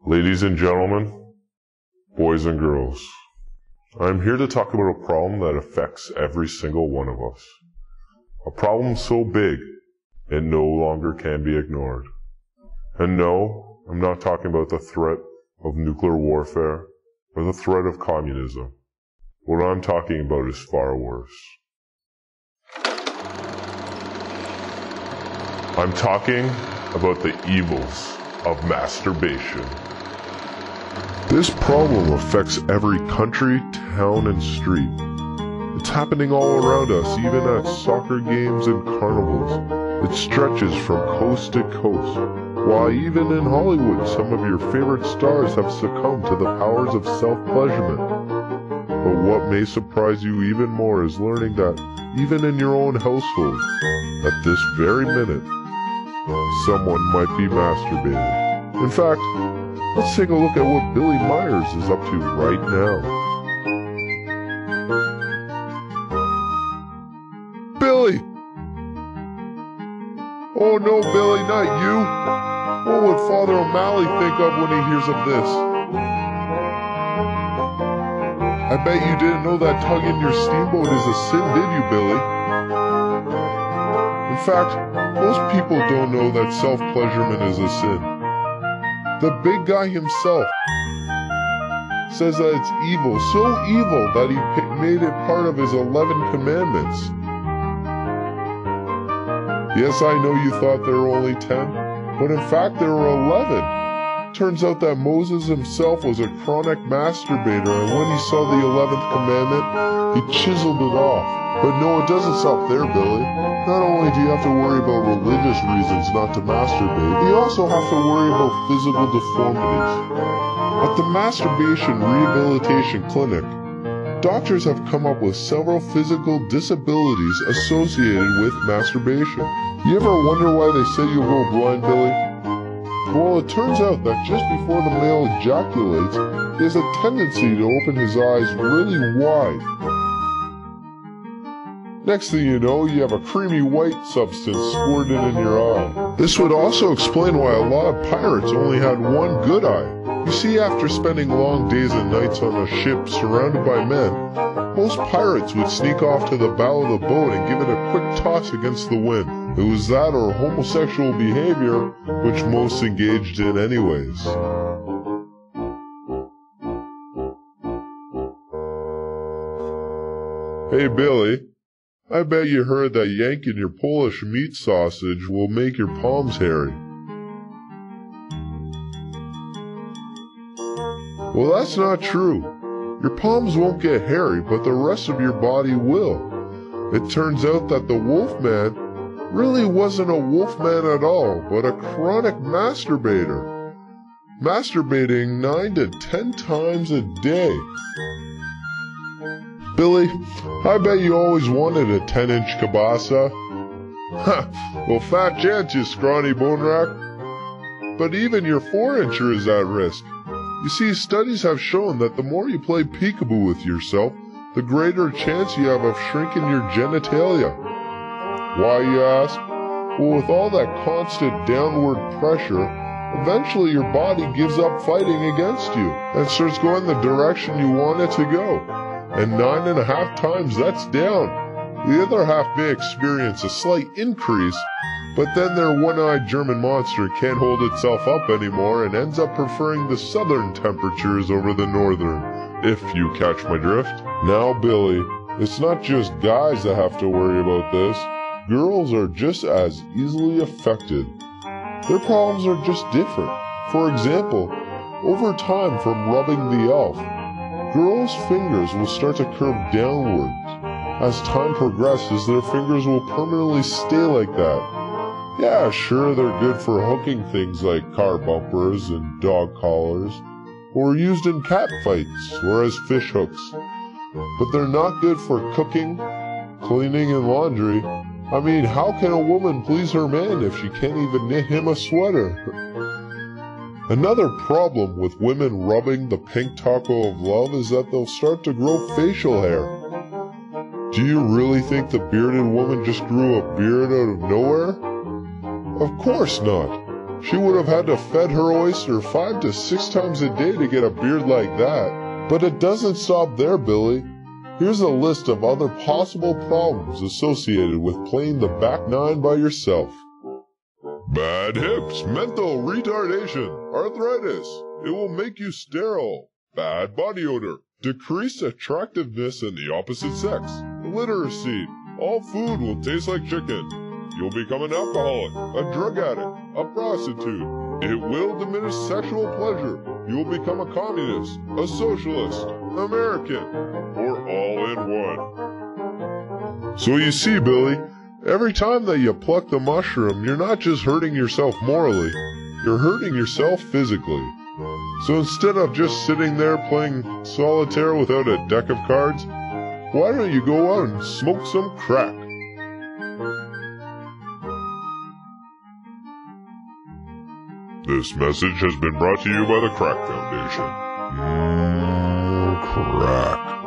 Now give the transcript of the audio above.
Ladies and gentlemen, boys and girls, I'm here to talk about a problem that affects every single one of us. A problem so big, it no longer can be ignored. And no, I'm not talking about the threat of nuclear warfare or the threat of communism. What I'm talking about is far worse. I'm talking about the evils of masturbation. This problem affects every country, town, and street. It's happening all around us, even at soccer games and carnivals. It stretches from coast to coast. While even in Hollywood, some of your favorite stars have succumbed to the powers of self-pleasurement. But what may surprise you even more is learning that even in your own household, at this very minute, someone might be masturbating. In fact, let's take a look at what Billy Myers is up to right now. Billy! Oh no, Billy, not you! What would Father O'Malley think of when he hears of this? I bet you didn't know that tugging your steamboat is a sin, did you, Billy? In fact, most people don't know that self-pleasurement is a sin. The big guy himself says that it's evil, so evil that he made it part of his 11 commandments. Yes, I know you thought there were only 10, but in fact there were 11. Turns out that Moses himself was a chronic masturbator, and when he saw the 11th commandment, he chiseled it off. But no, it doesn't stop there, Billy. Not only do you have to worry about religious reasons not to masturbate, you also have to worry about physical deformities. At the Masturbation Rehabilitation Clinic, doctors have come up with several physical disabilities associated with masturbation. You ever wonder why they say you'll go blind, Billy? Well, it turns out that just before the male ejaculates, he has a tendency to open his eyes really wide. Next thing you know, you have a creamy white substance squirted in your eye. This would also explain why a lot of pirates only had one good eye. You see, after spending long days and nights on a ship surrounded by men, most pirates would sneak off to the bow of the boat and give it a quick toss against the wind. It was that or homosexual behavior, which most engaged in anyways. Hey Billy, I bet you heard that yanking your Polish meat sausage will make your palms hairy. Well, that's not true. Your palms won't get hairy, but the rest of your body will. It turns out that the wolfman really wasn't a wolfman at all, but a chronic masturbator. Masturbating 9 to 10 times a day. Billy, I bet you always wanted a 10-inch kielbasa. Ha! Well, fat chance, you scrawny bone rack. But even your 4-incher is at risk. You see, studies have shown that the more you play peekaboo with yourself, the greater chance you have of shrinking your genitalia. Why, you ask? Well, with all that constant downward pressure, eventually your body gives up fighting against you and starts going the direction you want it to go. And 9.5 times, that's down. The other half may experience a slight increase, but then their one-eyed German monster can't hold itself up anymore and ends up preferring the southern temperatures over the northern, if you catch my drift. Now, Billy, it's not just guys that have to worry about this. Girls are just as easily affected. Their problems are just different. For example, over time from rubbing the elf, girls' fingers will start to curve downwards. As time progresses, their fingers will permanently stay like that. Yeah, sure, they're good for hooking things like car bumpers and dog collars, or used in cat fights or as fish hooks. But they're not good for cooking, cleaning, and laundry. I mean, how can a woman please her man if she can't even knit him a sweater? Another problem with women rubbing the pink taco of love is that they'll start to grow facial hair. Do you really think the bearded woman just grew a beard out of nowhere? Of course not. She would have had to fed her oyster 5 to 6 times a day to get a beard like that. But it doesn't stop there, Billy. Here's a list of other possible problems associated with playing the back nine by yourself. Bad hips, mental retardation, arthritis. It will make you sterile. Bad body odor, decreased attractiveness in the opposite sex. Illiteracy, all food will taste like chicken. You'll become an alcoholic, a drug addict, a prostitute. It will diminish sexual pleasure. You'll become a communist, a socialist, American, or all in one. So you see, Billy, every time that you pluck the mushroom, you're not just hurting yourself morally, you're hurting yourself physically. So instead of just sitting there playing solitaire without a deck of cards, why don't you go out and smoke some crack? This message has been brought to you by the Crack Foundation. Crack.